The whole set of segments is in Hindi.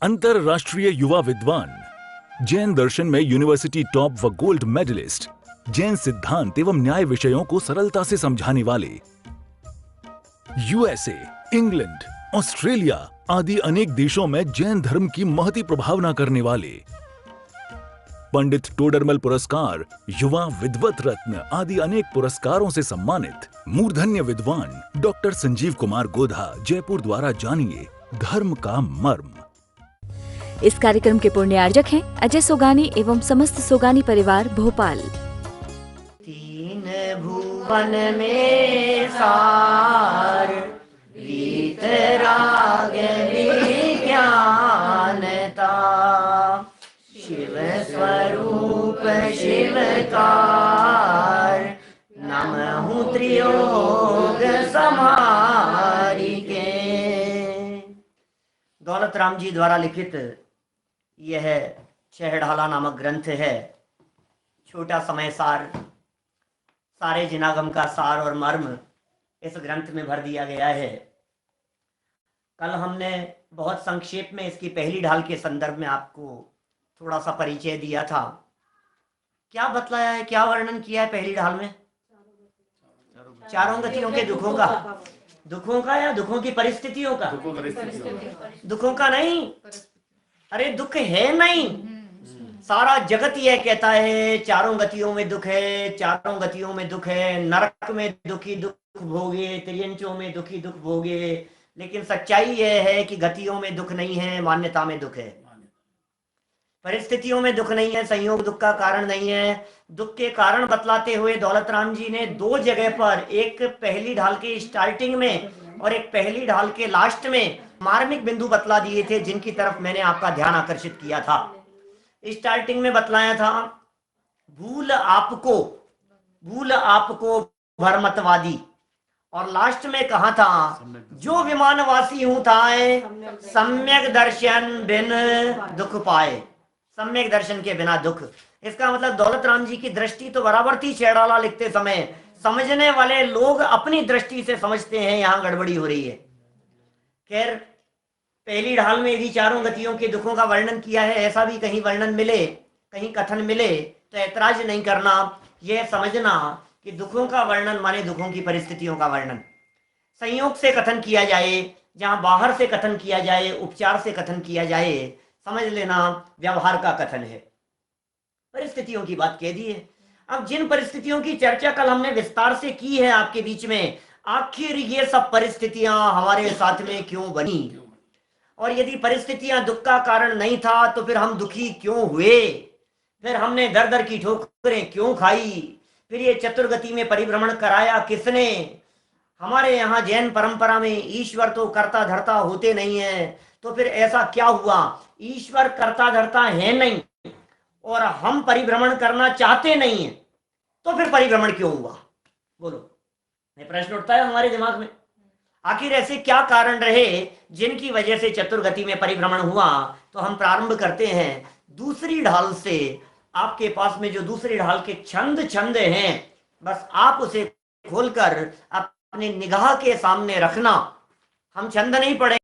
अंतरराष्ट्रीय युवा विद्वान, जैन दर्शन में यूनिवर्सिटी टॉप व गोल्ड मेडलिस्ट, जैन सिद्धांत एवं न्याय विषयों को सरलता से समझाने वाले, यूएसए, इंग्लैंड, ऑस्ट्रेलिया आदि अनेक देशों में जैन धर्म की महती प्रभावना करने वाले, पंडित टोडरमल पुरस्कार, युवा विद्वत रत्न आदि अनेक पुरस्कारों से सम्मानित मूर्धन्य विद्वान डॉक्टर संजीव कुमार गोधा, जयपुर द्वारा जानिए धर्म का मर्म। इस कार्यक्रम के पुण्यार्जक हैं अजय सोगानी एवं समस्त सोगानी परिवार, भोपाल। तीन भुवन में सार, वीतराग विज्ञानता, शिव स्वरूप शिवकार, नमः त्रियोग समारिके। दौलत राम जी द्वारा लिखित यह छहढाला नामक ग्रंथ है। छोटा समय सार, सारे जिनागम का सार और मर्म इस ग्रंथ में भर दिया गया है। कल हमने बहुत संक्षेप में इसकी पहली ढाल के संदर्भ में आपको थोड़ा सा परिचय दिया था। क्या बतलाया है, क्या वर्णन किया है पहली ढाल में? चारों गतियों के दुखों का या दुखों की परिस्थितियों का? दुखों का नहीं, अरे दुख है नहीं। सारा जगत यह कहता है चारों गतियों में दुख है, चारों गतियों में दुख है, नरक में दुखी दुख भोगे, त्रियंचों में दुखी दुख भोगे। लेकिन सच्चाई यह है कि गतियों में दुख नहीं है, मान्यता में दुख है। परिस्थितियों में दुख नहीं है, संयोग दुख का कारण नहीं है। दुख के कारण बतलाते हुए दौलत राम जी ने दो जगह पर, एक पहली ढाल के स्टार्टिंग में और एक पहली ढाल के लास्ट में मार्मिक बिंदु बतला दिए थे, जिनकी तरफ मैंने आपका ध्यान आकर्षित किया था। स्टार्टिंग में बतलाया था भूल आपको भरमतवादी, और लास्ट में कहा था जो विमानवासी हूं थाए, सम्यक दर्शन बिन दुख पाए। सम्यक दर्शन के बिना दुख, इसका मतलब दौलत राम जी की दृष्टि तो बराबर थी। छहढाला लिखते समय समझने वाले लोग अपनी दृष्टि से समझते हैं यहां गड़बड़ी हो रही है। खैर, पहली ढाल में यदि चारों गतियों के दुखों का वर्णन किया है, ऐसा भी कहीं वर्णन मिले, कहीं कथन मिले तो ऐतराज नहीं करना। यह समझना कि दुखों का वर्णन माने दुखों की परिस्थितियों का वर्णन। संयोग से कथन किया जाए, जहां बाहर से कथन किया जाए, उपचार से कथन किया जाए, समझ लेना व्यवहार का कथन है। परिस्थितियों की बात कह दी है। अब जिन परिस्थितियों की चर्चा कल हमने विस्तार से की है आपके बीच में, आखिर ये सब परिस्थितियां हमारे साथ में क्यों बनी, और यदि परिस्थितियां दुख का कारण नहीं था तो फिर हम दुखी क्यों हुए, फिर हमने दर दर की ठोकरें क्यों खाई, फिर ये चतुर्गति में परिभ्रमण कराया किसने। हमारे यहाँ जैन परंपरा में ईश्वर तो कर्ता धर्ता होते नहीं है, तो फिर ऐसा क्या हुआ, ईश्वर कर्ता धर्ता है नहीं और हम परिभ्रमण करना चाहते नहीं है, तो फिर परिभ्रमण क्यों हुआ? बोलो, ये प्रश्न उठता है हमारे दिमाग में। आखिर ऐसे क्या कारण रहे जिनकी वजह से चतुर्गति में परिभ्रमण हुआ? तो हम प्रारंभ करते हैं दूसरी ढाल से। आपके पास में जो दूसरी ढाल के छंद हैं, बस आप उसे खोलकर अपने निगाह के सामने रखना। हम छंद नहीं पढ़े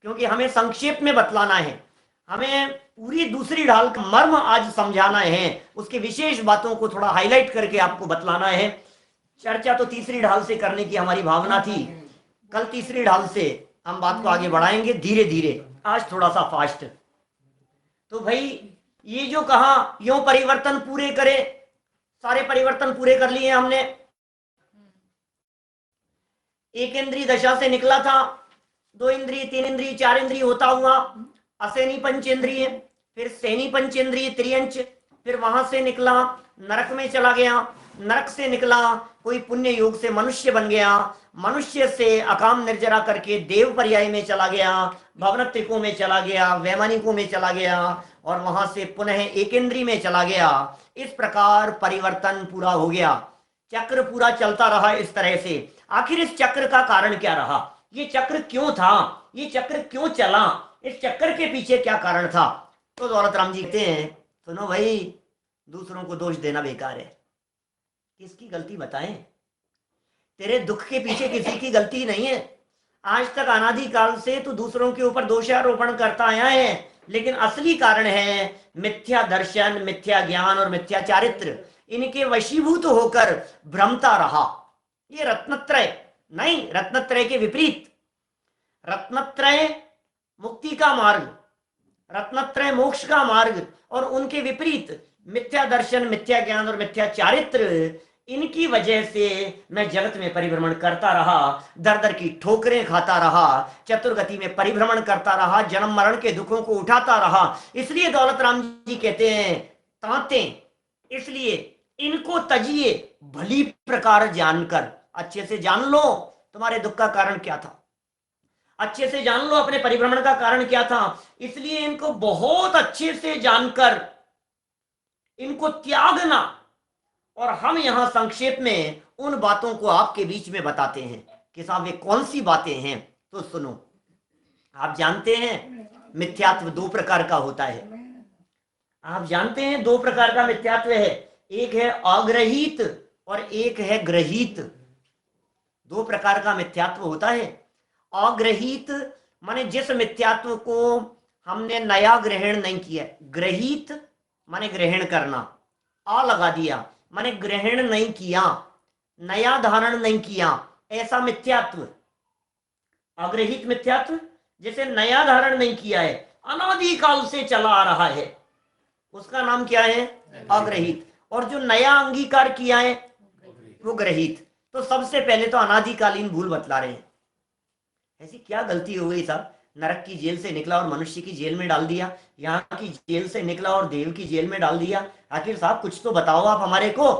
क्योंकि हमें संक्षेप में बतलाना है, हमें पूरी दूसरी ढाल का मर्म आज समझाना है, उसकी विशेष बातों को थोड़ा हाईलाइट करके आपको बतलाना है। चर्चा तो तीसरी ढाल से करने की हमारी भावना थी। कल तीसरी ढाल से हम बात को आगे बढ़ाएंगे धीरे धीरे, आज थोड़ा सा फास्ट। तो भाई ये जो कहा यो परिवर्तन पूरे करे, सारे परिवर्तन पूरे कर लिए हमने। एक इंद्रिय दशा से निकला था, 2 इंद्रिय, 3 इंद्रिय, 4 इंद्रिय होता हुआ असेनी पंचेंद्रिय, फिर सेनी पंचेंद्रिय त्रियंच, फिर वहां से निकला नरक में चला गया, नरक से निकला कोई पुण्य योग से मनुष्य बन गया, मनुष्य से अकाम निर्जरा करके देव पर्याय में चला गया, भवनत्रिकों में चला गया, वैमानिकों में चला गया, और वहां से पुनः एकेंद्री में चला गया। इस प्रकार परिवर्तन पूरा हो गया, चक्र पूरा चलता रहा इस तरह से। आखिर इस चक्र का कारण क्या रहा, ये चक्र क्यों था, ये चक्र क्यों चला, इस चक्कर के पीछे क्या कारण था? तो दौलत राम जी कहते हैं, सुनो भाई, दूसरों को दोष देना बेकार है, किसकी गलती बताएं? तेरे दुख के पीछे किसी की गलती नहीं है। आज तक अनादिकाल से तू दूसरों के ऊपर दोषारोपण करता आया है, लेकिन असली कारण है मिथ्या दर्शन, मिथ्या ज्ञान और मिथ्या चारित्र। इनके वशीभूत होकर भ्रमता रहा। ये रत्नत्रय नहीं, रत्नत्रय के विपरीत। रत्नत्रय मुक्ति का मार्ग, रत्नत्रय मोक्ष का मार्ग, और उनके विपरीत मिथ्या दर्शन, मिथ्या ज्ञान और मिथ्या चारित्र। इनकी वजह से मैं जगत में परिभ्रमण करता रहा, दर दर की ठोकरें खाता रहा, चतुर्गति में परिभ्रमण करता रहा, जन्म मरण के दुखों को उठाता रहा। इसलिए दौलत राम जी कहते हैं तांते, इसलिए इनको तजिए भली प्रकार जानकर। अच्छे से जान लो तुम्हारे दुख का कारण क्या था, अच्छे से जान लो अपने परिभ्रमण का कारण क्या था। इसलिए इनको बहुत अच्छे से जानकर इनको त्यागना। और हम यहां संक्षेप में उन बातों को आपके बीच में बताते हैं कि साहब वे कौन सी बातें हैं। तो सुनो, आप जानते हैं मिथ्यात्व दो प्रकार का होता है। आप जानते हैं दो प्रकार का मिथ्यात्व है, एक है अग्रहित और एक है ग्रहित। दो प्रकार का मिथ्यात्व होता है। अग्रहित माने जिस मिथ्यात्व को हमने नया ग्रहण नहीं किया। ग्रहित माने ग्रहण करना, आ लगा दिया माने ग्रहण नहीं किया, नया धारण नहीं किया, ऐसा मिथ्यात्व। अग्रहित मिथ्यात्व जिसे नया धारण नहीं किया है, अनादिकाल से चला आ रहा है, उसका नाम क्या है? अग्रहित। और जो नया अंगीकार किया है वो ग्रहित। तो सबसे पहले तो अनादिकालीन भूल बतला रहे हैं। ऐसी क्या गलती हो गई साहब, नरक की जेल से निकला और मनुष्य की जेल में डाल दिया, यहाँ की जेल से निकला और देव की जेल में डाल दिया। आखिर साहब कुछ तो बताओ आप हमारे को।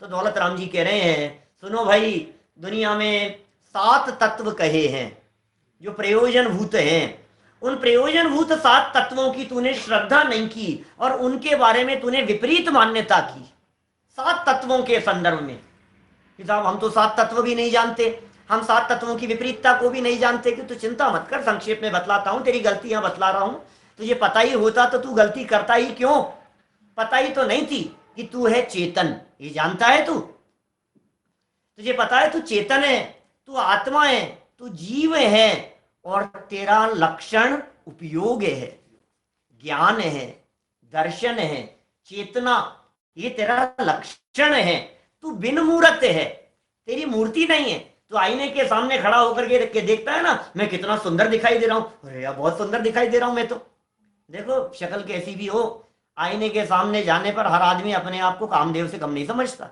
तो दौलत राम जी कह रहे हैं सुनो भाई, दुनिया में 7 तत्व कहे हैं जो प्रयोजन भूत हैं। उन प्रयोजन भूत 7 तत्वों की तूने श्रद्धा नहीं की और उनके बारे में तूने विपरीत मान्यता की 7 तत्वों के संदर्भ में। कि साहब हम तो 7 तत्व भी नहीं जानते, हम 7 तत्वों की विपरीतता को भी नहीं जानते। कि तू चिंता मत कर, संक्षेप में बतलाता हूं, तेरी गलतियां बतला रहा हूं। तुझे पता ही होता तो तू गलती करता ही क्यों? पता ही तो नहीं थी कि तू है चेतन, ये जानता है तू? तुझे पता है तू चेतन है, तू आत्मा है, तू जीव है, और तेरा लक्षण उपयोग है, ज्ञान है, दर्शन है, चेतना, ये तेरा लक्षण है। तू बिन मूर्त है, तेरी मूर्ति नहीं है। तो आईने के सामने खड़ा होकर के देखता है ना, मैं कितना सुंदर दिखाई दे रहा हूं, अरे यार बहुत सुंदर दिखाई दे रहा हूं मैं तो। देखो शक्ल कैसी भी हो, आईने के सामने जाने पर हर आदमी अपने आप को कामदेव से कम नहीं समझता।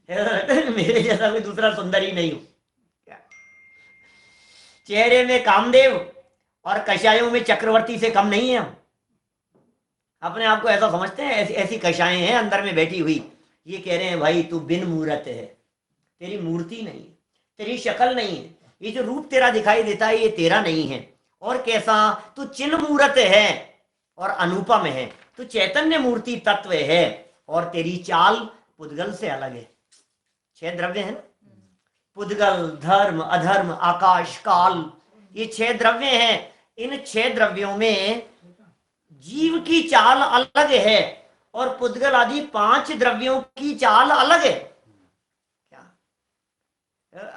मेरे जैसा कोई दूसरा सुंदर ही नहीं हूं। चेहरे में कामदेव और कषायों में चक्रवर्ती से कम नहीं है हम। अपने आप को ऐसा समझते हैं, ऐसी ऐसी कषाएं हैं अंदर में बैठी हुई। ये कह रहे हैं भाई तू बिन मूर्त है, तेरी मूर्ति नहीं है, तेरी शक्ल नहीं है, ये जो रूप तेरा दिखाई देता है ये तेरा नहीं है। और कैसा? तू चिन्ह मूर्त है और अनुपम है, तू चैतन्य मूर्ति तत्व है, और तेरी चाल पुद्गल से अलग है। 6 द्रव्य है ना, पुद्गल, धर्म, अधर्म, आकाश, काल, ये 6 द्रव्य हैं। इन 6 द्रव्यों में जीव की चाल अलग है और पुद्गल आदि 5 द्रव्यों की चाल अलग है। क्या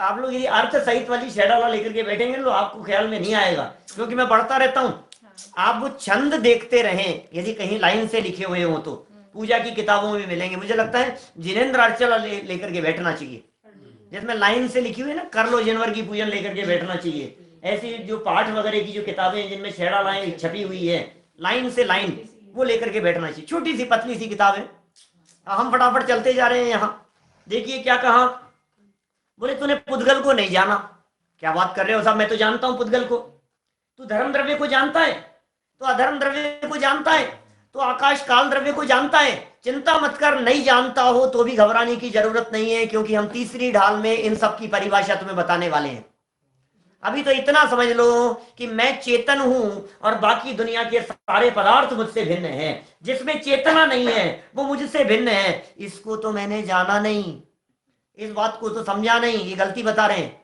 आप लोग ये अर्थ सहित वाली शेडाला लेकर के बैठेंगे तो आपको ख्याल में नहीं आएगा, क्योंकि मैं पढ़ता रहता हूं। आप वो छंद देखते रहें, यदि कहीं लाइन से लिखे हुए हो तो पूजा की किताबों में मिलेंगे। मुझे लगता है जिनेंद्र अर्चला लेकर के बैठना चाहिए, जिसमें लाइन से लिखी हुई है ना, कर लो जनवर की पूजन लेकर के बैठना चाहिए। ऐसी जो पाठ वगैरह की जो किताबें हैं जिनमें शेड़ा लाइन छपी हुई है, लाइन से लाइन, वो लेकर के बैठना चाहिए। छोटी सी पतली सी किताब है। हम फटाफट चलते जा रहे हैं। यहाँ देखिए क्या कहा, बोले तूने पुद्गल को नहीं जाना। क्या बात कर रहे हो साहब, मैं तो जानता हूं पुद्गल को। तू धर्म द्रव्य को जानता है, तो अधर्म द्रव्य को जानता है, तो आकाश काल द्रव्य को जानता है। चिंता मत कर, नहीं जानता हो तो भी घबराने की जरूरत नहीं है, क्योंकि हम तीसरी ढाल में इन सब की परिभाषा तुम्हें बताने वाले हैं। अभी तो इतना समझ लो कि मैं चेतन हूं और बाकी दुनिया के सारे पदार्थ मुझसे भिन्न हैं। जिसमें चेतना नहीं है वो मुझसे भिन्न है। इसको तो मैंने जाना नहीं, इस बात को तो समझा नहीं, ये गलती बता रहे हैं।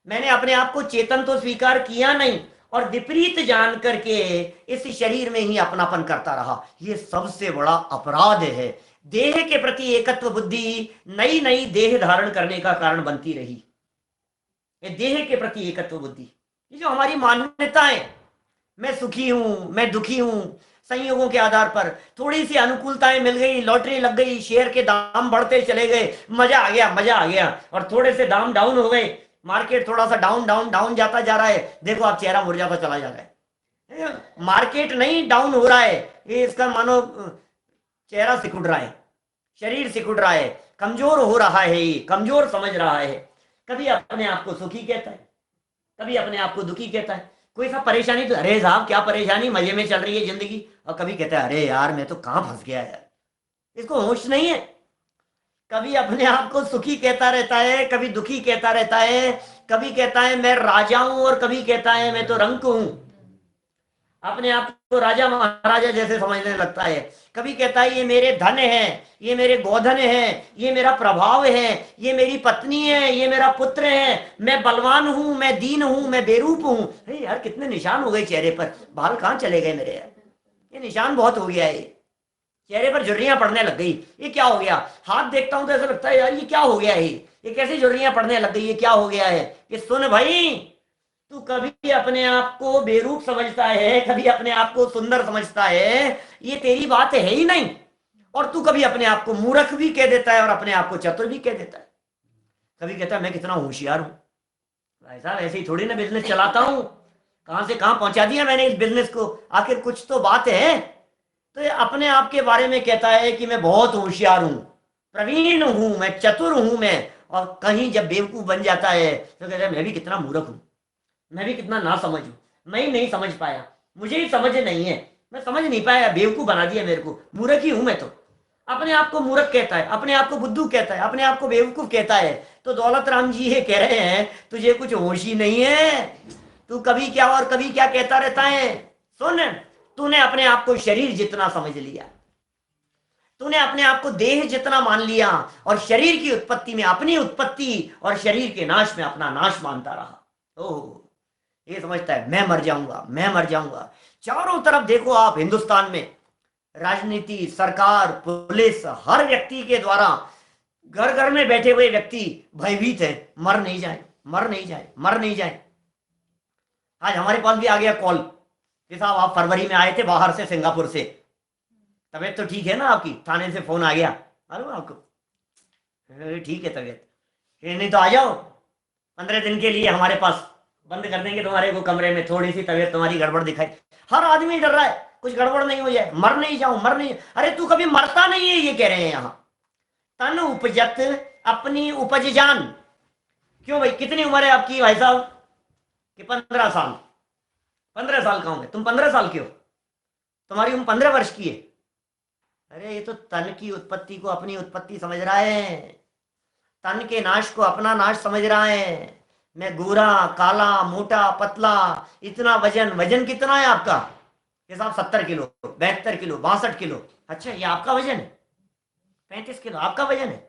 मैंने अपने आप को चेतन तो स्वीकार किया नहीं और विपरीत जान करके इस शरीर में ही अपनापन करता रहा। ये सबसे बड़ा अपराध है। देह के प्रति एकत्व बुद्धि नई नई देह धारण करने का कारण बनती रही। ये देह के प्रति एकत्व बुद्धि, ये जो हमारी मान्यताएं, मैं सुखी हूं, मैं दुखी हूं, संयोगों के आधार पर थोड़ी सी अनुकूलताएं मिल गई, लॉटरी लग गई, शेयर के दाम बढ़ते चले गए, मजा आ गया, मजा आ गया, और थोड़े से दाम डाउन हो गए, मार्केट थोड़ा सा डाउन डाउन डाउन जाता जा रहा है, देखो आप चेहरा मुरझाता चला जा रहा है। मार्केट नहीं डाउन हो रहा है, ये इसका मानो चेहरा सिकुड़ रहा है, शरीर सिकुड़ रहा है, कमजोर हो रहा है, ये कमजोर समझ रहा है। कभी अपने आप को सुखी कहता है, कभी अपने आप को दुखी कहता है। कोई सा परेशानी तो अरे साहब क्या परेशानी, मजे में चल रही है जिंदगी, और कभी कहता है अरे यार मैं तो कहां फंस गया यार, इसको होश नहीं है। कभी अपने आप को सुखी कहता रहता है, कभी दुखी कहता रहता है, कभी कहता है मैं राजा हूं और कभी कहता है मैं तो रंक हूं, अपने आप को राजा महाराजा जैसे समझने लगता है। कभी कहता है ये मेरे धन है, ये मेरे गोधन है, ये मेरा प्रभाव है, ये मेरी पत्नी है, ये मेरा पुत्र है, मैं बलवान हूं, मैं दीन हूं, मैं बेरूप हूं। अरे यार कितने निशान हो गए चेहरे पर, बाल कहां चले गए मेरे यार, ये निशान बहुत हो गया है, चेहरे पर झुर्रियां पड़ने लग गई, ये क्या हो गया। हाथ देखता हूं तो ऐसा लगता है यार ये क्या हो गया है, ये कैसे झुर्रियां पड़ने लग गई, ये क्या हो गया है। कि सुन भाई, तू कभी अपने आप को बेरूप समझता है, कभी अपने आप को सुंदर समझता है, ये तेरी बात है ही नहीं। और तू कभी अपने आप को मूर्ख भी कह देता है और अपने आप को चतुर भी कह देता है। कभी कहता है मैं कितना होशियार हूं, भाई साहब ऐसे ही थोड़ी ना बिजनेस चलाता हूं, कहां से कहां पहुंचा दिया मैंने इस बिजनेस को, आखिर कुछ तो बात है। तो ये अपने आप के बारे में कहता है कि मैं बहुत होशियार हूं, प्रवीण हूं, मैं चतुर हूं मैं। और कहीं जब बेवकूफ बन जाता है तो कहता है मैं भी कितना मूर्ख हूं, मैं भी कितना ना समझ हूं, मैं ही नहीं समझ पाया, मुझे ही समझ नहीं है, मैं समझ नहीं पाया, बेवकूफ बना दिया मेरे को, मूर्ख ही हूं मैं तो। अपने आप को मूर्ख कहता है, अपने आप को बुद्धू कहता है, अपने आप को बेवकूफ कहता है। तो दौलत राम जी ये कह रहे हैं तुझे कुछ होश ही नहीं है, तू कभी क्या और कभी क्या कहता रहता है। सुन, तूने अपने आप को शरीर जितना समझ लिया, तूने अपने आप को देह जितना मान लिया, और शरीर की उत्पत्ति में अपनी उत्पत्ति और शरीर के नाश में अपना नाश मानता रहा। ओह, ये समझता है मैं मर जाऊंगा, मैं मर जाऊंगा। चारों तरफ देखो आप, हिंदुस्तान में राजनीति, सरकार, पुलिस, हर व्यक्ति के द्वारा घर घर में बैठे हुए व्यक्ति भयभीत है, मर नहीं जाए, मर नहीं जाए, मर नहीं जाए। आज हमारे पास भी आ गया कॉल कि साहब आप फरवरी में आए थे बाहर से, सिंगापुर से, तबीयत तो ठीक है ना आपकी, थाने से फोन आ गया, अरे आपको ठीक है तबीयत, नहीं तो आ जाओ 15 दिन के लिए हमारे पास, बंद कर देंगे तुम्हारे को कमरे में, थोड़ी सी तबीयत तुम्हारी गड़बड़ दिखाई। हर आदमी डर रहा है कुछ गड़बड़ नहीं हो जाए, मर नहीं जाऊं, मर नहीं। अरे तू कभी मरता नहीं है, ये कह रहे हैं यहां। तन उपजत अपनी उपज जान। क्यों भाई, कितनी उम्र है आपकी भाई साहब? कि 15 साल। 15 साल का हूं मैं, तुम 15 साल के हो, तुम्हारी उम्र 15 वर्ष की है। अरे ये तो तन की उत्पत्ति को अपनी उत्पत्ति समझ रहा है, तन के नाश को अपना नाश समझ रहा है। मैं गोरा, काला, मोटा, पतला, इतना वजन, वजन कितना है आपका? ये साहब 70 किलो, 72 किलो, 62 किलो। अच्छा ये आपका वजन है? 35 किलो आपका वजन है?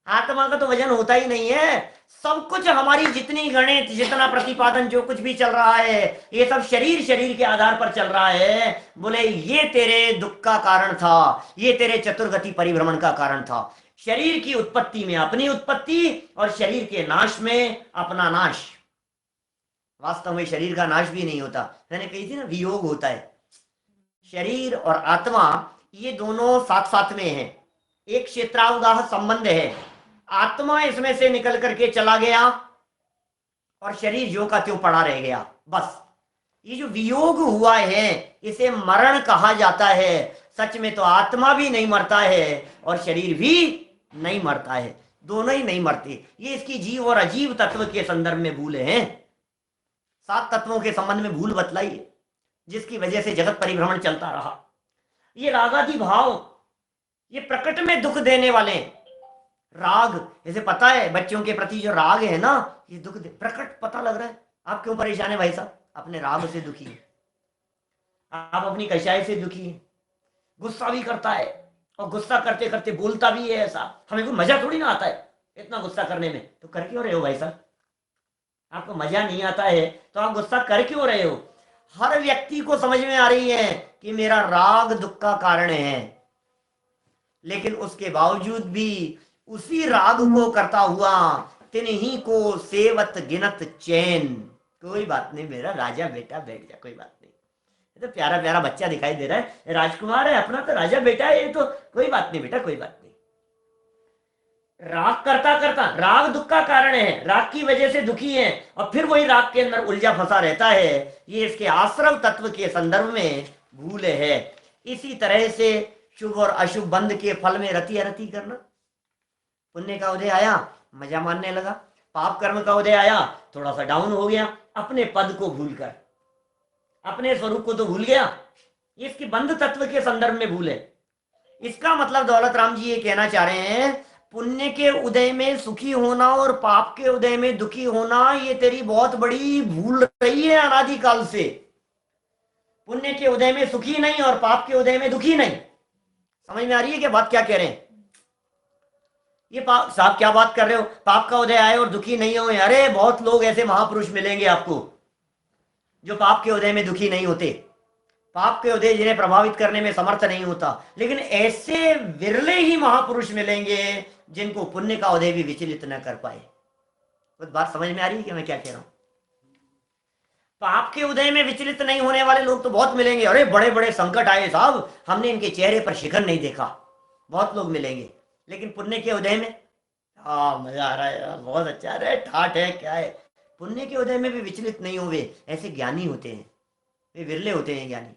आत्मा का तो वजन होता ही नहीं है। सब कुछ हमारी जितनी गणित, जितना प्रतिपादन, जो कुछ भी चल रहा है, ये सब शरीर शरीर के आधार पर चल रहा है। बोले ये तेरे दुख का कारण था, ये तेरे चतुर्गति परिभ्रमण का कारण था। शरीर की उत्पत्ति में अपनी उत्पत्ति और शरीर के नाश में अपना नाश। वास्तव में शरीर का नाश भी नहीं होता, मैंने कही थी ना, वियोग होता है। शरीर और आत्मा ये दोनों साथ साथ में हैं, एक क्षेत्रावगाह संबंध है। आत्मा इसमें से निकल करके चला गया और शरीर जो का त्यों पड़ा रह गया, बस। ये जो वियोग हुआ है इसे मरण कहा जाता है। सच में तो आत्मा भी नहीं मरता है और शरीर भी नहीं मरता है, दोनों ही नहीं मरते। ये इसकी जीव और अजीव तत्व के संदर्भ में भूल हैं। 7 तत्वों के संबंध में भूल बतलाई है, जिसकी वजह से जगत परिभ्रमण चलता रहा। ये रागादि भाव, ये प्रकट में दुख देने वाले राग, जैसे पता है बच्चों के प्रति जो राग है ना, ये दुख प्रकट पता लग रहा है। आप क्यों परेशान है भाई साहब? अपने राग से दुखी है, आप अपनी कषाय से दुखी है। गुस्सा भी करता है और गुस्सा करते करते बोलता भी है ऐसा। हमें कोई मजा थोड़ी ना आता है इतना गुस्सा करने में, तो कर क्यों रहे हो भाई साहब? आपको मजा नहीं आता है तो आप गुस्सा कर क्यों रहे हो? हर व्यक्ति को समझ में आ रही है कि मेरा राग दुख का कारण है, लेकिन उसके बावजूद भी उसी राग को करता हुआ तिन्ही को सेवत गिनत चैन। कोई बात नहीं मेरा राजा बेटा, बैठ जा, कोई बात नहीं। ये तो प्यारा प्यारा बच्चा दिखाई दे रहा है, राजकुमार है अपना, तो राजा बेटा है ये तो, कोई बात नहीं बेटा, कोई बात नहीं। राग करता करता, राग दुख का कारण है, राग की वजह से दुखी है, और फिर वही राग के अंदर उलझा फंसा रहता है। ये इसके आश्रव तत्व के संदर्भ में भूल है। इसी तरह से शुभ और अशुभ बंध के फल में रति अरति करना। पुण्य का उदय आया, मजा मानने लगा, पाप कर्म का उदय आया, थोड़ा सा डाउन हो गया, अपने पद को भूलकर, अपने स्वरूप को तो भूल गया। इसकी बंध तत्व के संदर्भ में भूल है। इसका मतलब दौलत राम जी ये कहना चाह रहे हैं, पुण्य के उदय में सुखी होना और पाप के उदय में दुखी होना, ये तेरी बहुत बड़ी भूल रही है अनादिकाल से। पुण्य के उदय में सुखी नहीं और पाप के उदय में दुखी नहीं। समझ में आ रही है क्या बात, क्या कह रहे हैं? ये साहब क्या बात कर रहे हो, पाप का उदय आए और दुखी नहीं हो? अरे बहुत लोग ऐसे महापुरुष मिलेंगे आपको जो पाप के उदय में दुखी नहीं होते, पाप के उदय जिन्हें प्रभावित करने में समर्थ नहीं होता। लेकिन ऐसे विरले ही महापुरुष मिलेंगे जिनको पुण्य का उदय भी विचलित न कर पाए। कुछ बात समझ में आ रही है कि मैं क्या कह रहा हूं? पाप के उदय में विचलित नहीं होने वाले लोग तो बहुत मिलेंगे। अरे बड़े बड़े संकट आए साहब, हमने इनके चेहरे पर शिखर नहीं देखा, बहुत लोग मिलेंगे। लेकिन पुण्य के उदय में हाँ मजा आ रहा है, बहुत अच्छा, अरे ठाठ है, क्या है, पुण्य के उदय में भी विचलित नहीं हुए, ऐसे ज्ञानी होते हैं, वे विरले होते हैं ज्ञानी।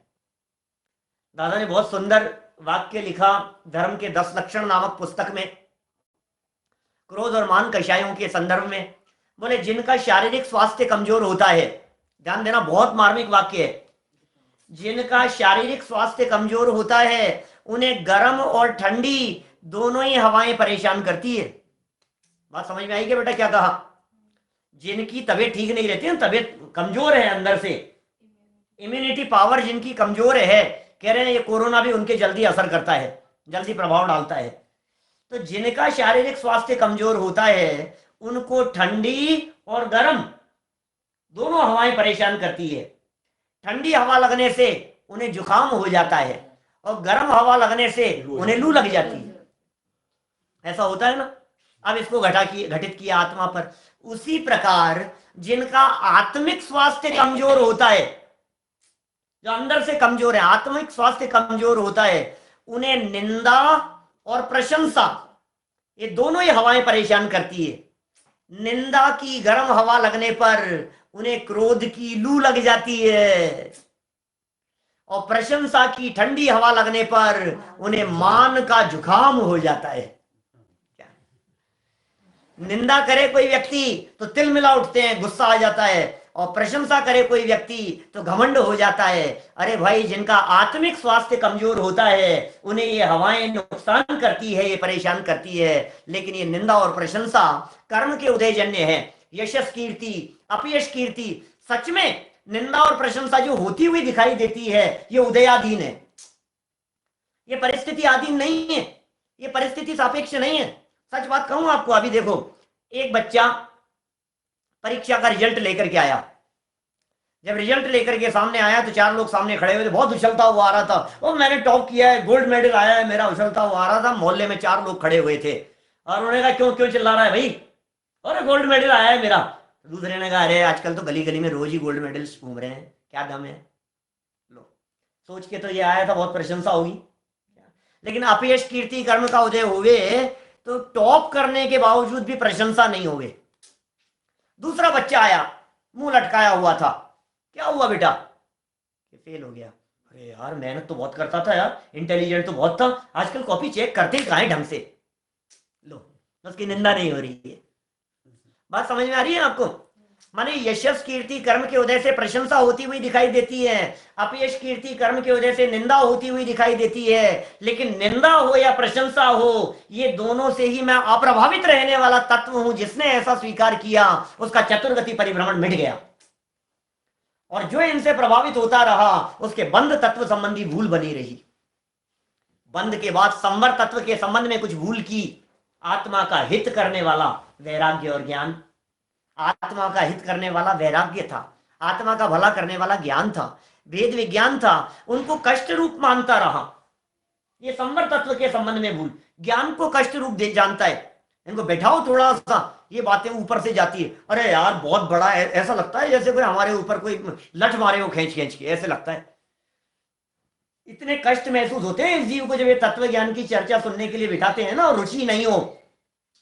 दादा ने बहुत सुंदर वाक्य लिखा धर्म के 10 लक्षण नामक पुस्तक में, क्रोध और मान कषायों के संदर्भ में। बोले जिनका शारीरिक स्वास्थ्य कमजोर होता है, ध्यान देना बहुत मार्मिक वाक्य है, जिनका शारीरिक स्वास्थ्य कमजोर होता है उन्हें गर्म और ठंडी दोनों ही हवाएं परेशान करती है। बात समझ में आई क्या बेटा, क्या कहा? जिनकी तबीयत ठीक नहीं रहती है, तबीयत कमजोर है अंदर से, इम्यूनिटी पावर जिनकी कमजोर है, कह रहे हैं ये कोरोना भी उनके जल्दी असर करता है, जल्दी प्रभाव डालता है। तो जिनका शारीरिक स्वास्थ्य कमजोर होता है उनको ठंडी और गर्म दोनों हवाएं परेशान करती है। ठंडी हवा लगने से उन्हें जुकाम हो जाता है और गर्म हवा लगने से उन्हें लू लग जाती है। ऐसा होता है ना। अब इसको घटित किया आत्मा पर। उसी प्रकार जिनका आत्मिक स्वास्थ्य कमजोर होता है, जो अंदर से कमजोर है, आत्मिक स्वास्थ्य कमजोर होता है, उन्हें निंदा और प्रशंसा ये दोनों ही हवाएं परेशान करती है। निंदा की गर्म हवा लगने पर उन्हें क्रोध की लू लग जाती है और प्रशंसा की ठंडी हवा लगने पर उन्हें मान का जुकाम हो जाता है। निंदा करे कोई व्यक्ति तो तिल मिला उठते हैं, गुस्सा आ जाता है, और प्रशंसा करे कोई व्यक्ति तो घमंड हो जाता है। अरे भाई, जिनका आत्मिक स्वास्थ्य कमजोर होता है उन्हें ये हवाएं नुकसान करती है, ये परेशान करती है। लेकिन ये निंदा और प्रशंसा कर्म के उदयजन्य है। यशस कीर्ति, अपयश कीर्ति, सच में निंदा और प्रशंसा जो होती हुई दिखाई देती है ये उदयाधीन है, ये परिस्थिति आधीन नहीं है, ये परिस्थिति सापेक्ष नहीं है। सच बात कहूं आपको, अभी देखो एक बच्चा परीक्षा का रिजल्ट लेकर के आया। जब रिजल्ट लेकर के सामने आया तो 4 लोग सामने खड़े हुए थे, बहुत उछलता हुआ आ रहा था, वो मैंने टॉप किया है, गोल्ड मेडल आया है मेरा, उछलता हुआ आ रहा था। मोहल्ले में 4 लोग खड़े हुए थे और उन्होंने कहा क्यों क्यों चिल्ला रहा है भाई, अरे गोल्ड मेडल आया है मेरा। दूसरे ने कहा अरे आजकल तो गली गली में रोज ही गोल्ड मेडल्स घूम रहे हैं, क्या दम है। लो सोच के तो ये आया था, बहुत प्रशंसा होगी। लेकिन अपयश कीर्ति कर्म का उदय हुए तो टॉप करने के बावजूद भी प्रशंसा नहीं हुए। दूसरा बच्चा आया, मुंह लटकाया हुआ था, क्या हुआ बेटा? फेल हो गया। अरे यार मेहनत तो बहुत करता था यार, इंटेलिजेंट तो बहुत था, आजकल कॉपी चेक करते ही कहाँ है ढंग से। लो उसकी निंदा नहीं हो रही है। बात समझ में आ रही है आपको? माने यशस कीर्ति कर्म के उदय से प्रशंसा होती हुई दिखाई देती है, अपयश कीर्ति कर्म के उदय से निंदा होती हुई दिखाई देती है। लेकिन निंदा हो या प्रशंसा हो, ये दोनों से ही मैं अप्रभावित रहने वाला तत्व हूं। जिसने ऐसा स्वीकार किया उसका चतुर्गति परिभ्रमण मिट गया, और जो इनसे प्रभावित होता रहा उसके बंध तत्व संबंधी भूल बनी रही। बंध के बाद संवर तत्व के संबंध में कुछ भूल की। आत्मा का हित करने वाला वैराग्य और ज्ञान, आत्मा का हित करने वाला वैराग्य था, आत्मा का भला करने वाला ज्ञान था, वेद विज्ञान था, उनको कष्ट रूप मानता रहा। ये संवर तत्व के संबंध में भूल, ज्ञान को कष्ट रूप जानता है, इनको बैठाओ थोड़ा सा, ये बातें ऊपर से जाती है, अरे यार बहुत बड़ा है, ऐसा लगता है जैसे कोई हमारे ऊपर कोई लठ मारे हो खींच खींच के, ऐसे लगता है। इतने कष्ट महसूस होते हैं इस जीव को जब ये तत्व ज्ञान की चर्चा सुनने के लिए बिठाते हैं ना, और रुचि नहीं हो,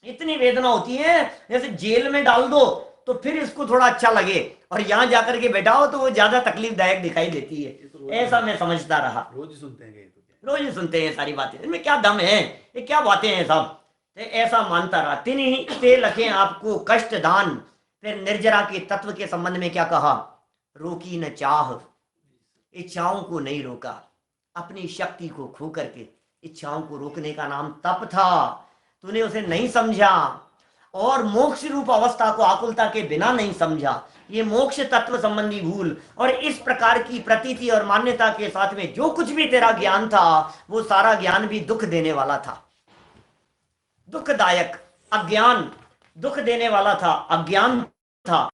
इतनी वेदना होती है जैसे जेल में डाल दो तो फिर इसको थोड़ा अच्छा लगे, और यहां जाकर के बैठाओ तो वो ज्यादा तकलीफदायक दिखाई देती है। ऐसा मैं समझता रहा। रोज ही सुनते हैं रोज ही सुनते हैं सारी बातें, इनमें क्या दम है, ये क्या बातें हैं सब। तो ऐसा मानता रहा। तीन ही ते लखे आपको कष्ट दान। फिर निर्जरा के तत्व के संबंध में क्या कहा, रोकी न चाह, इच्छाओं को नहीं रोका, अपनी शक्ति को खो करके। इच्छाओं को रोकने का नाम तप था, तूने उसे नहीं समझा, और मोक्ष रूप अवस्था को आकुलता के बिना नहीं समझा। ये मोक्ष तत्व संबंधी भूल, और इस प्रकार की प्रतीति और मान्यता के साथ में जो कुछ भी तेरा ज्ञान था, वो सारा ज्ञान भी दुख देने वाला था, दुखदायक। अज्ञान दुख देने वाला था, अज्ञान था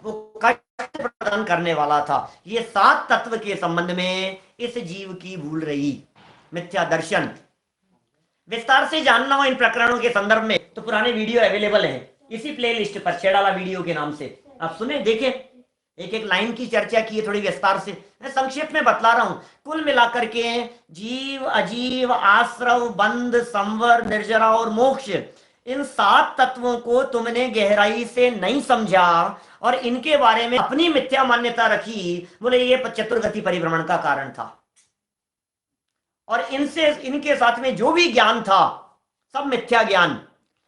वो कष्ट प्रदान करने वाला था। ये 7 तत्व के संबंध में इस जीव की भूल रही। मिथ्या दर्शन विस्तार से जानना हो इन प्रकरणों के संदर्भ में तो पुराने वीडियो अवेलेबल हैं इसी प्लेलिस्ट पर, छेड़ाला वीडियो के नाम से। आप सुने, देखें, एक एक लाइन की चर्चा की है थोड़ी विस्तार से। मैं संक्षेप में बतला रहा हूं। कुल मिलाकर के जीव, अजीव, आश्रव, बंध, संवर, निर्जरा और मोक्ष, इन 7 तत्वों को तुमने गहराई से नहीं समझा और इनके बारे में अपनी मिथ्या मान्यता रखी। बोले ये चतुर्गति परिभ्रमण का कारण था, और इनसे, इनके साथ में जो भी ज्ञान था सब मिथ्या ज्ञान,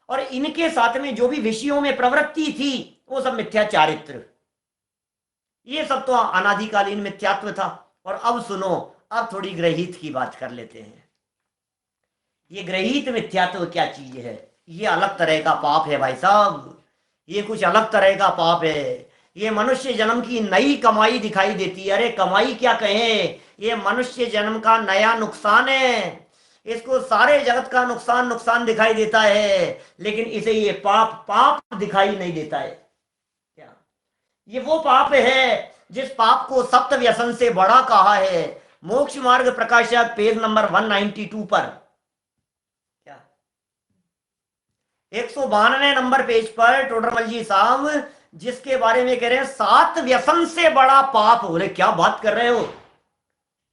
और इनके साथ में जो भी विषयों में प्रवृत्ति थी वो सब मिथ्या चारित्र। ये सब तो अनादिकालीन मिथ्यात्व था। और अब सुनो, अब थोड़ी ग्रहित की बात कर लेते हैं। ये ग्रहित मिथ्यात्व क्या चीज है? ये अलग तरह का पाप है भाई साहब, ये कुछ अलग तरह का पाप है। ये मनुष्य जन्म की नई कमाई दिखाई देती है। अरे कमाई क्या कहें, ये मनुष्य जन्म का नया नुकसान है। इसको सारे जगत का नुकसान नुकसान दिखाई देता है, लेकिन इसे ये पाप पाप दिखाई नहीं देता है। क्या ये वो पाप है जिस पाप को सप्त व्यसन से बड़ा कहा है? मोक्ष मार्ग प्रकाशक पेज नंबर 192 पर, क्या 192 नंबर पेज पर टोडरमल जी साहब जिसके बारे में कह रहे हैं 7 व्यसन से बड़ा पाप। बोले क्या बात कर रहे हो?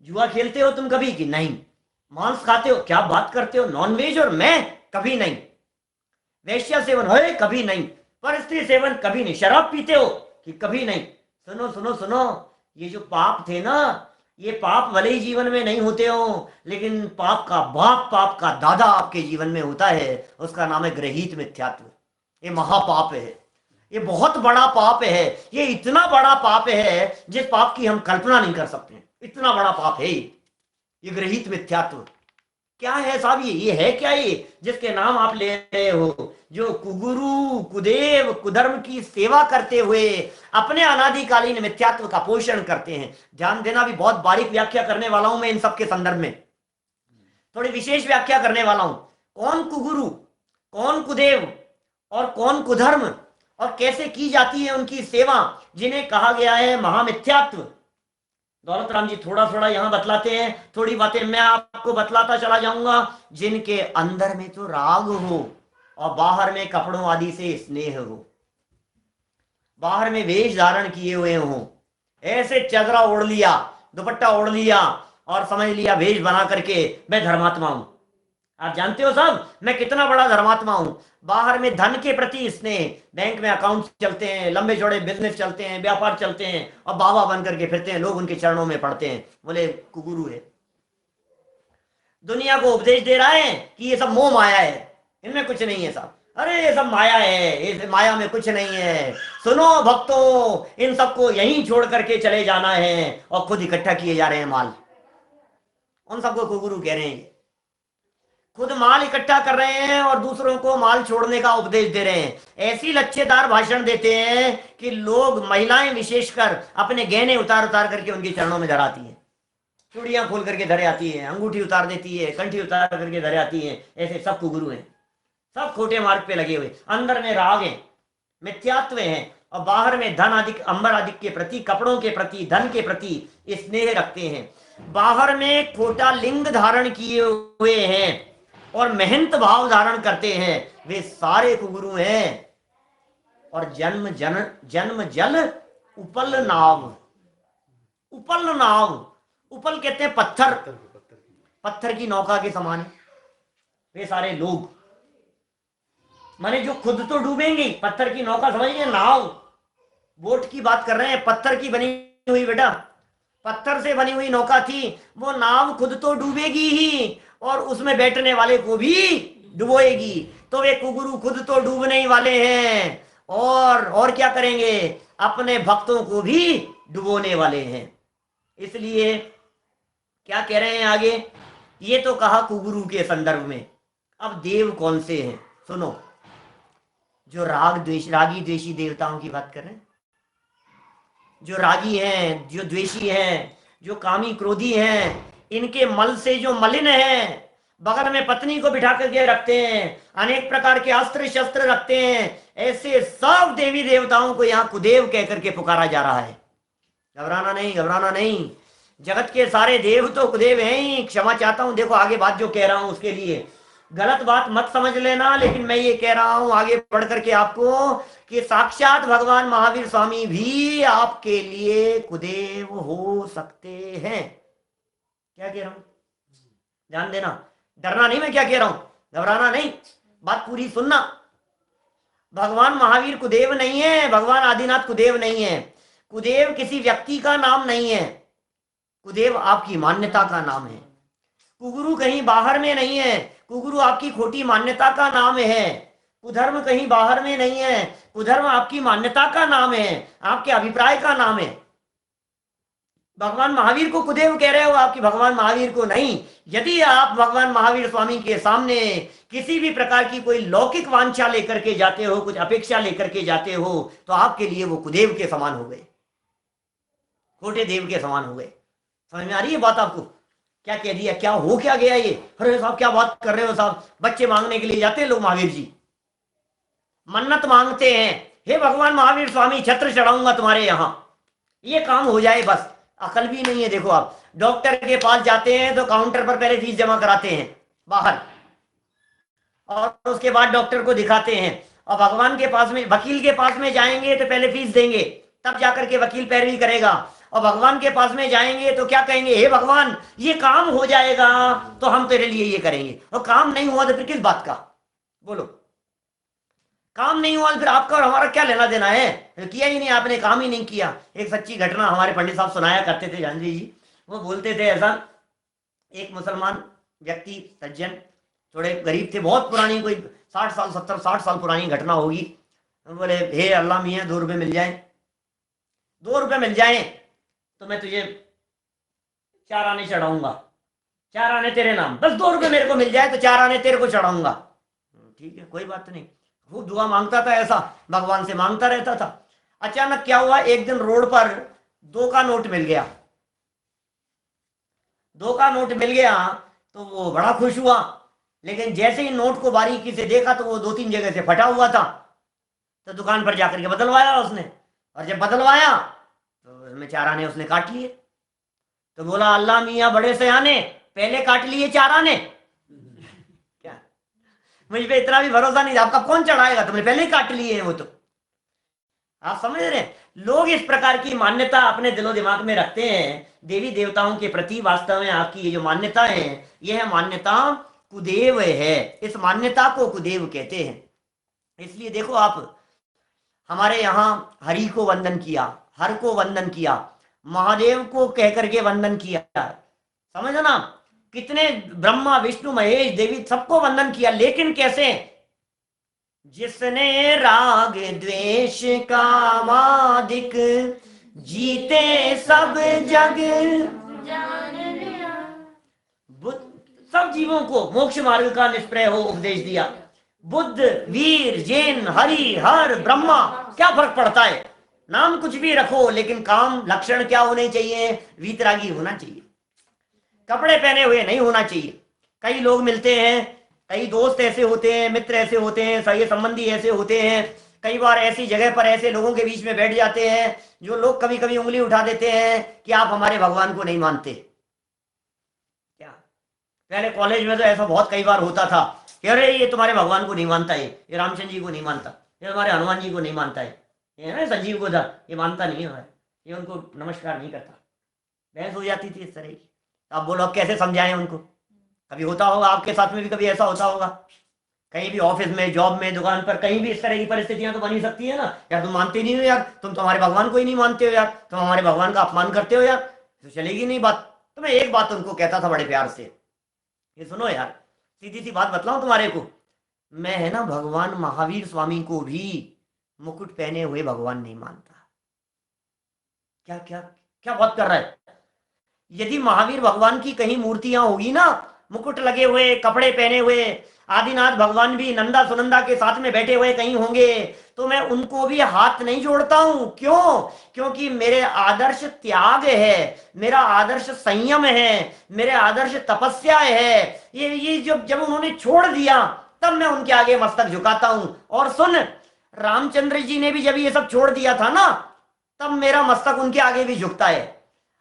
जुआ खेलते हो तुम कभी कि नहीं? मांस खाते हो? क्या बात करते हो? नॉनवेज और मैं कभी नहीं। वेश्या सेवन है कभी नहीं। परस्त्री सेवन कभी नहीं। शराब पीते हो कि कभी नहीं? सुनो सुनो सुनो, ये जो पाप थे ना, ये पाप भले ही जीवन में नहीं होते हो, लेकिन पाप का बाप, पाप का दादा आपके जीवन में होता है। उसका नाम है ग्रहित मिथ्यात्व। ये महापाप है, ये बहुत बड़ा पाप है। ये इतना बड़ा पाप है जिस पाप की हम कल्पना नहीं कर सकते। इतना बड़ा पाप है ये ग्रहित मिथ्यात्व। क्या है साहब ये है क्या ये जिसके नाम आप ले रहे हो? जो कुगुरु, कुदेव, कुधर्म की सेवा करते हुए अपने अनादिकालीन मिथ्यात्व का पोषण करते हैं। ध्यान देना, भी बहुत बारीक व्याख्या करने वाला हूं मैं इन सब के संदर्भ में, थोड़ी विशेष व्याख्या करने वाला हूं। कौन कुगुरु, कौन कुदेव और कौन कुधर्म, और कैसे की जाती है उनकी सेवा, जिन्हें कहा गया है महामिथ्यात्व। दौलत राम जी थोड़ा थोड़ा यहां बतलाते हैं, थोड़ी बातें मैं आपको बतलाता चला जाऊंगा। जिनके अंदर में तो राग हो और बाहर में कपड़ों आदि से स्नेह हो, बाहर में वेश धारण किए हुए हो, ऐसे चदरा ओढ़ लिया, दुपट्टा ओढ़ लिया और समझ लिया वेश बना करके मैं धर्मात्मा हूं। आप जानते हो साहब मैं कितना बड़ा धर्मात्मा हूं। बाहर में धन के प्रति स्नेह, बैंक में अकाउंट चलते हैं, लंबे चौड़े बिजनेस चलते हैं, व्यापार चलते हैं, और बाबा बन करके फिरते हैं, लोग उनके चरणों में पड़ते हैं। बोले कुगुरु है। दुनिया को उपदेश दे रहा है कि ये सब मोह माया है, इनमें कुछ नहीं है साहब। अरे ये सब माया है, ये माया में कुछ नहीं है। सुनो भक्तों, इन सबको यहीं छोड़ करके चले जाना है, और खुद इकट्ठा किए जा रहे हैं माल। उन सबको कुगुरु कह रहे हैं। खुद माल इकट्ठा कर रहे हैं और दूसरों को माल छोड़ने का उपदेश दे रहे हैं। ऐसी लच्छेदार भाषण देते हैं कि लोग, महिलाएं विशेषकर, अपने गहने उतार उतार करके उनके चरणों में धराती हैं। चूड़ियां खोल करके धरे आती है, अंगूठी उतार देती है, कंठी उतार करके धरे आती है। ऐसे सब कुगुरु हैं, सब खोटे मार्ग पे लगे हुए। अंदर में राग है, मिथ्यात्व है, और बाहर में धन आदि, अंबर आदि के प्रति, कपड़ों के प्रति, धन के प्रति स्नेह रखते हैं। बाहर में खोटा लिंग धारण किए हुए हैं और महंत भाव धारण करते हैं। वे सारे कुगुरु हैं। और जन्म जल उपल नाव। उपल नाव, उपल कहते हैं पत्थर, पत्थर की नौका के समान है वे सारे लोग। माने जो खुद तो डूबेंगे, पत्थर की नौका समझिए, नाव बोट की बात कर रहे हैं, पत्थर की बनी हुई, बेटा पत्थर से बनी हुई नौका थी। वो नाव खुद तो डूबेगी ही और उसमें बैठने वाले को भी डुबोएगी। तो वे कुगुरु खुद तो डूबने ही वाले हैं और क्या करेंगे, अपने भक्तों को भी डुबोने वाले हैं। इसलिए क्या कह रहे हैं आगे, ये तो कहा कुगुरु के संदर्भ में। अब देव कौन से हैं सुनो, जो रागी द्वेषी देवताओं की बात कर रहे हैं, जो रागी हैं, जो द्वेषी हैं, जो कामी क्रोधी हैं, इनके मल से जो मलिन हैं, बगल में पत्नी को बिठा करके रखते हैं, अनेक प्रकार के अस्त्र शस्त्र रखते हैं, ऐसे सब देवी देवताओं को यहाँ कुदेव कह करके पुकारा जा रहा है। घबराना नहीं, घबराना नहीं, जगत के सारे देव तो कुदेव हैं ही। क्षमा चाहता हूं, देखो आगे बात जो कह रहा हूं उसके लिए गलत बात मत समझ लेना, लेकिन मैं ये कह रहा हूं आगे बढ़ करके आपको कि साक्षात भगवान महावीर स्वामी भी आपके लिए कुदेव हो सकते हैं। क्या कह रहा हूं, ध्यान देना, डरना नहीं, मैं क्या कह रहा हूं, घबराना नहीं, बात पूरी सुनना। भगवान महावीर कुदेव नहीं है, भगवान आदिनाथ कुदेव नहीं है। कुदेव किसी व्यक्ति का नाम नहीं है, कुदेव आपकी मान्यता का नाम है। कुगुरु कहीं बाहर में नहीं है, कुगुरु आपकी खोटी मान्यता का नाम है। कुधर्म कहीं बाहर में नहीं है, कुधर्म आपकी मान्यता का नाम है, आपके अभिप्राय का नाम है। भगवान महावीर को कुदेव कह रहे हो, आपकी भगवान महावीर को नहीं। यदि आप भगवान महावीर स्वामी के सामने किसी भी प्रकार की कोई लौकिक वांछा लेकर के जाते हो, कुछ अपेक्षा लेकर के जाते हो, तो आपके लिए वो कुदेव के समान हो गए, खोटे देव के समान हो गए। समझ में आ रही है बात आपको, क्या कह दिया, क्या हो क्या गया ये। अरे साहब क्या बात कर रहे हो साहब, बच्चे मांगने के लिए जाते हैं लोग महावीर जी, मन्नत मांगते हैं, हे भगवान महावीर स्वामी छत्र चढ़ाऊंगा तुम्हारे यहाँ, ये काम हो जाए बस। अकल भी नहीं है। देखो आप डॉक्टर के पास जाते हैं तो काउंटर पर पहले फीस जमा कराते हैं बाहर, और उसके बाद डॉक्टर को दिखाते हैं। और भगवान के पास में, वकील के पास में जाएंगे तो पहले फीस देंगे, तब जाकर के वकील पैरवी करेगा। और भगवान के पास में जाएंगे तो क्या कहेंगे, हे भगवान ये काम हो जाएगा तो हम तेरे लिए ये करेंगे, और काम नहीं हुआ तो फिर किस बात का, बोलो, काम नहीं हुआ तो फिर आपका और हमारा क्या लेना देना है, किया ही नहीं आपने, काम ही नहीं किया। एक सच्ची घटना हमारे पंडित साहब सुनाया करते थे, जानवी जी, वो बोलते थे ऐसा, एक मुसलमान व्यक्ति सज्जन, थोड़े गरीब थे, बहुत पुरानी, कोई 60 साल 70-60 साल पुरानी घटना होगी। बोले हे अल्लाह मियाँ 2 रुपये मिल जाए, 2 रुपये मिल जाए तो मैं तुझे 4 आने चढ़ाऊंगा, 4 आने तेरे नाम, बस 2 रुपये मेरे को मिल जाए तो 4 आने तेरे को चढ़ाऊंगा। ठीक है कोई बात नहीं, खूब दुआ मांगता था, ऐसा भगवान से मांगता रहता था। अचानक क्या हुआ, एक दिन रोड पर 2 का नोट मिल गया, 2 का नोट मिल गया तो वो बड़ा खुश हुआ। लेकिन जैसे ही नोट को बारीकी से देखा तो वो 2-3 जगह से फटा हुआ था। तो दुकान पर जाकर के बदलवाया उसने, और जब बदलवाया तो उसमें 4 आने उसने काट लिए। तो बोला अल्लाह मियाँ बड़े सयाने, पहले काट लिए 4 आने, क्या मुझ पे इतना भी भरोसा नहीं, आपका कौन चढ़ाएगा, तुमने पहले ही काट लिए हैं वो। तो आप समझ रहे हैं, लोग इस प्रकार की मान्यता अपने दिलो दिमाग में रखते हैं देवी देवताओं के प्रति। वास्तव में आपकी ये जो मान्यता है, यह मान्यता कुदेव है, इस मान्यता को कुदेव कहते हैं। इसलिए देखो आप, हमारे यहाँ हरि को वंदन किया, हर को वंदन किया, महादेव को कह करके वंदन किया, समझो ना, कितने ब्रह्मा विष्णु महेश देवी सबको वंदन किया। लेकिन कैसे, जिसने राग द्वेष कामादिक जीते सब जग, सब जीवों को मोक्ष मार्ग का निष्प्रय हो उपदेश दिया। बुद्ध, वीर, जैन, हरि, हर, ब्रह्मा, क्या फर्क पड़ता है, नाम कुछ भी रखो, लेकिन काम लक्षण क्या होने चाहिए, वीतरागी होना चाहिए, कपड़े पहने हुए नहीं होना चाहिए। कई लोग मिलते हैं, कई दोस्त ऐसे होते हैं, मित्र ऐसे होते हैं, सगे संबंधी ऐसे होते हैं, कई बार ऐसी जगह पर ऐसे लोगों के बीच में बैठ जाते हैं जो लोग कभी कभी उंगली उठा देते हैं कि आप हमारे भगवान को नहीं मानते। क्या पहले कॉलेज में तो ऐसा बहुत कई बार होता था, कि अरे ये तुम्हारे भगवान को नहीं मानता है, ये रामचंद्र जी को नहीं मानता, ये हमारे हनुमान जी को नहीं मानता है, ये ना संजीव को ये मानता नहीं है, ये उनको नमस्कार नहीं करता। बहस हो जाती थी इस तरह की। आप बोलो अब कैसे समझाएं उनको? कभी होता होगा आपके साथ में भी, कभी ऐसा होता होगा कहीं भी, ऑफिस में, जॉब में, दुकान पर, कहीं भी इस तरह की परिस्थितियां तो बन ही सकती है ना। यार तुम मानते नहीं हो यार, तुम तो हमारे भगवान को ही नहीं मानते हो यार, तुम हमारे भगवान का अपमान करते हो यार, तो चलेगी नहीं बात। तो मैं एक बात उनको कहता था बड़े प्यार से, ये सुनो यार, सीधी सी बात बतलाऊं तुम्हारे को, मैं है ना भगवान महावीर स्वामी को भी मुकुट पहने हुए भगवान नहीं मानता। क्या क्या क्या बात कर रहा है? यदि महावीर भगवान की कहीं मूर्तियां होगी ना, मुकुट लगे हुए, कपड़े पहने हुए, आदिनाथ भगवान भी नंदा सुनंदा के साथ में बैठे हुए कहीं होंगे, तो मैं उनको भी हाथ नहीं जोड़ता हूं। क्यों? क्योंकि मेरे आदर्श त्याग है, मेरा आदर्श संयम है, मेरे आदर्श तपस्या है। ये जब उन्होंने छोड़ दिया, तब मैं उनके आगे मस्तक झुकाता हूं। और सुन, रामचंद्र जी ने भी जब ये सब छोड़ दिया था ना, तब मेरा मस्तक उनके आगे भी झुकता है।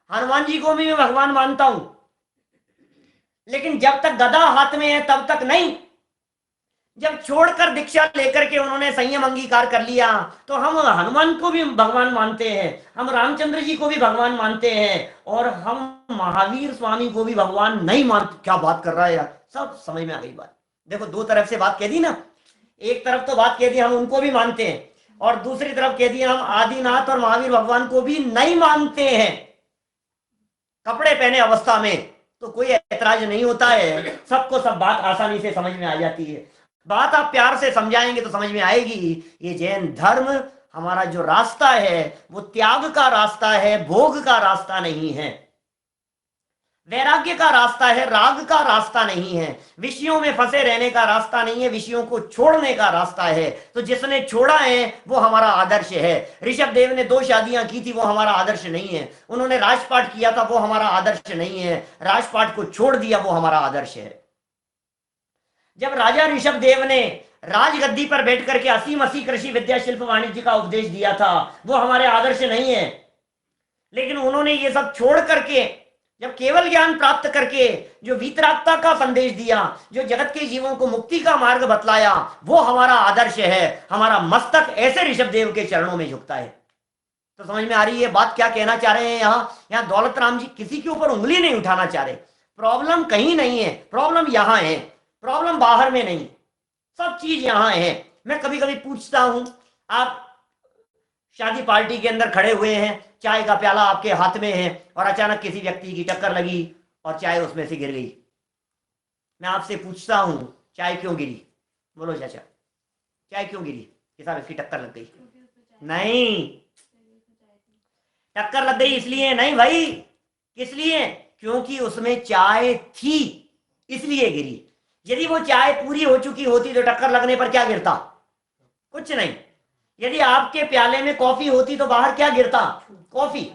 हनुमान जी को भी मैं भगवान मानता हूं, लेकिन जब तक गदा हाथ में है तब तक नहीं। जब छोड़कर दीक्षा लेकर के उन्होंने संयम अंगीकार कर लिया, तो हम हनुमान को भी भगवान मानते हैं, हम रामचंद्र जी को भी भगवान मानते हैं, और हम महावीर स्वामी को भी भगवान नहीं मानते। क्या बात कर रहा है यार, सब समझ में आ गई बात। देखो, दो तरफ से बात कह दी ना। एक तरफ तो बात कह दी हम उनको भी मानते हैं, और दूसरी तरफ कह दी हम आदिनाथ और महावीर भगवान को भी नहीं मानते हैं। कपड़े पहने अवस्था में तो कोई ऐतराज नहीं होता है, सबको सब बात आसानी से समझ में आ जाती है। बात आप प्यार से समझाएंगे तो समझ में आएगी। ये जैन धर्म, हमारा जो रास्ता है वो त्याग का रास्ता है, भोग का रास्ता नहीं है, वैराग्य का रास्ता है, राग का रास्ता नहीं है, विषयों में फंसे रहने का रास्ता नहीं है, विषयों को छोड़ने का रास्ता है। तो जिसने छोड़ा है वो हमारा आदर्श है। ऋषभ देव ने 2 शादियां की थी, वो हमारा आदर्श नहीं है। उन्होंने राजपाट किया था, वो हमारा आदर्श नहीं है। राजपाट को छोड़ दिया, वो हमारा आदर्श है। जब राजा ऋषभ देव ने राजगद्दी पर बैठ करके 80 कृषि विद्या शिल्प वाणिज्य का उपदेश दिया था, वो हमारे आदर्श नहीं है। लेकिन उन्होंने ये सब छोड़ करके जब केवल ज्ञान प्राप्त करके जो वीतरागता का संदेश दिया, जो जगत के जीवों को मुक्ति का मार्ग बतलाया, वो हमारा आदर्श है। हमारा मस्तक ऐसे ऋषभ देव के चरणों में झुकता है। तो समझ में आ रही है बात क्या कहना चाह रहे हैं? यहाँ दौलत राम जी किसी के ऊपर उंगली नहीं उठाना चाह रहे। प्रॉब्लम कहीं नहीं है, प्रॉब्लम यहाँ है, प्रॉब्लम बाहर में नहीं, सब चीज यहाँ है। मैं कभी कभी पूछता हूं, आप शादी पार्टी के अंदर खड़े हुए हैं, चाय का प्याला आपके हाथ में है, और अचानक किसी व्यक्ति की टक्कर लगी और चाय उसमें से गिर गई। मैं आपसे पूछता हूं, चाय क्यों गिरी? बोलो चाचा, चाय क्यों गिरी? कि साहब इसकी टक्कर लग गई। नहीं, टक्कर लग गई इसलिए नहीं भाई। किस लिए? क्योंकि उसमें चाय थी, इसलिए गिरी। यदि वो चाय पूरी हो चुकी होती तो टक्कर लगने पर क्या गिरता? कुछ नहीं। यदि आपके प्याले में कॉफी होती तो बाहर क्या गिरता? कॉफी।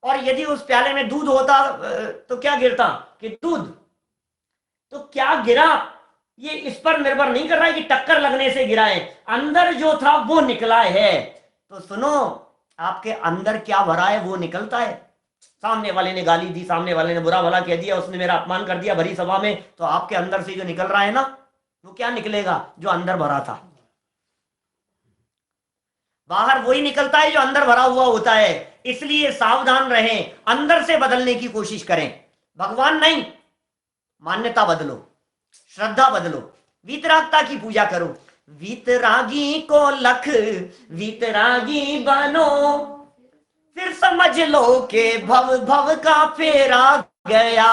और यदि उस प्याले में दूध होता तो क्या गिरता? कि दूध। तो क्या गिरा ये इस पर निर्भर नहीं कर रहा है कि टक्कर लगने से गिरा है, अंदर जो था वो निकला है। तो सुनो, आपके अंदर क्या भरा है वो निकलता है। सामने वाले ने गाली दी, सामने वाले ने बुरा भला कह दिया, उसने मेरा अपमान कर दिया भरी सभा में, तो आपके अंदर से जो निकल रहा है ना, वो क्या निकलेगा? जो अंदर भरा था। बाहर वही निकलता है जो अंदर भरा हुआ होता है। इसलिए सावधान रहें, अंदर से बदलने की कोशिश करें। भगवान नहीं, मान्यता बदलो, श्रद्धा बदलो, वीतरागता की पूजा करो। वीतरागी को लख वीतरागी बनो, फिर समझ लो कि भव भव का फेरा गया।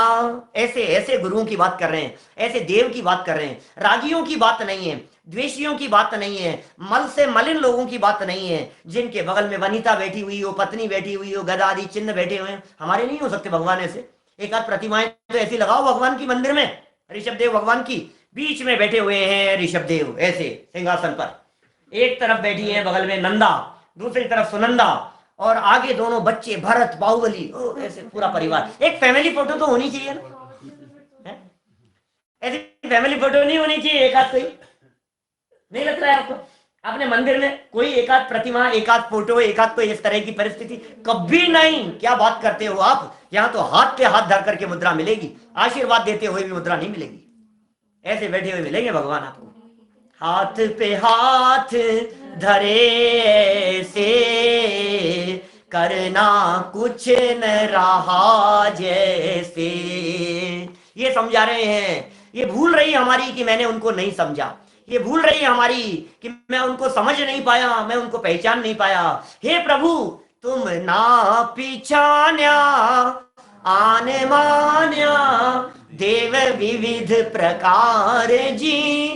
ऐसे ऐसे गुरुओं की बात कर रहे हैं, ऐसे देव की बात कर रहे हैं। रागियों की बात नहीं है, द्वेषियों की बात नहीं है, मल से मलिन लोगों की बात नहीं है, जिनके बगल में वनिता बैठी हुई हो, पत्नी बैठी हुई हो, गदा आदि चिन्ह बैठे हुए हैं। हमारे नहीं हो सकते भगवान ऐसे। एक आध प्रतिमाएं तो ऐसी लगाओ भगवान की मंदिर में, ऋषभ देव भगवान की बीच में बैठे हुए हैं ऋषभ देव ऐसे सिंहासन पर। एक तरफ बैठी है बगल में नंदा, दूसरी तरफ सुनंदा, और आगे दोनों बच्चे भरत बाहुबली, ऐसे पूरा परिवार। एक फैमिली फोटो तो होनी चाहिए ना, ऐसी फैमिली फोटो नहीं होनी चाहिए? एक आध कोई नहीं लगता है आपको? अपने मंदिर में कोई एक आध प्रतिमा, एक आध फोटो, एक आध कोई इस तरह की परिस्थिति? कभी नहीं। क्या बात करते हो आप? यहाँ तो हाथ पे हाथ धर करके मुद्रा मिलेगी, आशीर्वाद देते हुए भी मुद्रा नहीं मिलेगी। ऐसे बैठे हुए मिलेंगे भगवान आपको, हाथ पे हाथ धरे से, करना कुछ न रहा जैसे। ये समझा रहे हैं, ये भूल रही हमारी कि मैंने उनको नहीं समझा, ये भूल रही है हमारी कि मैं उनको समझ नहीं पाया, मैं उनको पहचान नहीं पाया। हे प्रभु तुम ना पहचान्या आन मान्या, देव विविध प्रकार जी।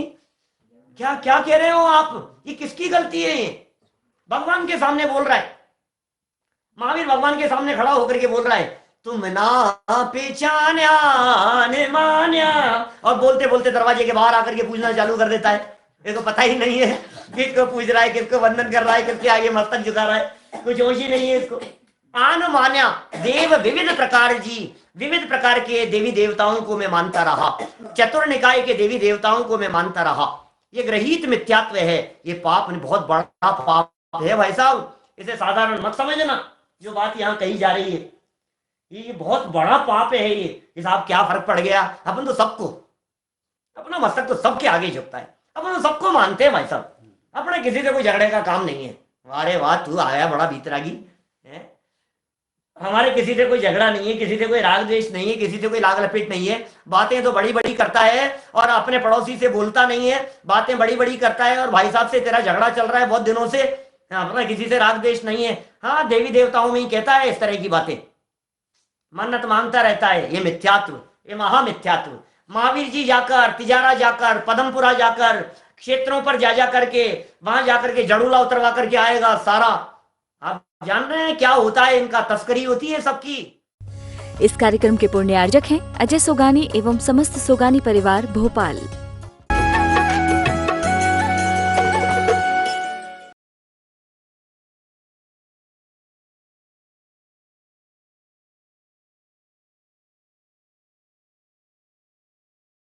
क्या क्या कह रहे हो आप, ये किसकी गलती है? ये भगवान के सामने बोल रहा है, महावीर भगवान के सामने खड़ा होकर के बोल रहा है, तुम ना पहचान्या ने मान्या, और बोलते बोलते दरवाजे के बाहर आकर के पूछना चालू कर देता है। इसको पता ही नहीं है किसको पूछ रहा है, किसको वंदन कर रहा है, किसके आगे मस्तक झुका रहा है, कुछ होश ही नहीं है इसको। आन मान्या देव विविध प्रकार जी, विविध प्रकार के देवी देवताओं को मैं मानता रहा, चतुर निकाय के देवी देवताओं को मैं मानता रहा। ये ग्रहित मिथ्यात्व है, ये पाप बहुत बड़ा पाप है भाई साहब, इसे साधारण मत समझना। जो बात यहाँ कही जा रही है ये बहुत बड़ा पाप है। ये साहब क्या फर्क पड़ गया, अपन तो सबको, अपना मस्तक तो सबके आगे झुकता है, अपन तो सबको मानते हैं भाई साहब, अपने किसी से कोई झगड़े का काम नहीं है। अरे वाह तू आया बड़ा भीतरागी है, हमारे किसी से कोई झगड़ा नहीं है, किसी से कोई राग द्वेष नहीं है, किसी से कोई लाग लपेट नहीं है। बातें तो बड़ी बड़ी करता है और अपने पड़ोसी से बोलता नहीं है, बातें बड़ी बड़ी करता है, और भाई साहब से तेरा झगड़ा चल रहा है बहुत दिनों से, अपना किसी से राग द्वेष नहीं है। हाँ देवी देवताओं में ही कहता है इस तरह की बातें, मन्नत मांगता रहता है। ये मिथ्यात्व, ये महामिथ्यात्व। महावीर जी जाकर, तिजारा जाकर, पदमपुरा जाकर, क्षेत्रों पर जा करके, वहां जाकर के जड़ूला उतरवा करके आएगा सारा। आप जान रहे हैं क्या होता है, इनका तस्करी होती है सबकी। इस कार्यक्रम के पुण्यार्जक हैं अजय सोगानी एवं समस्त सोगानी परिवार भोपाल।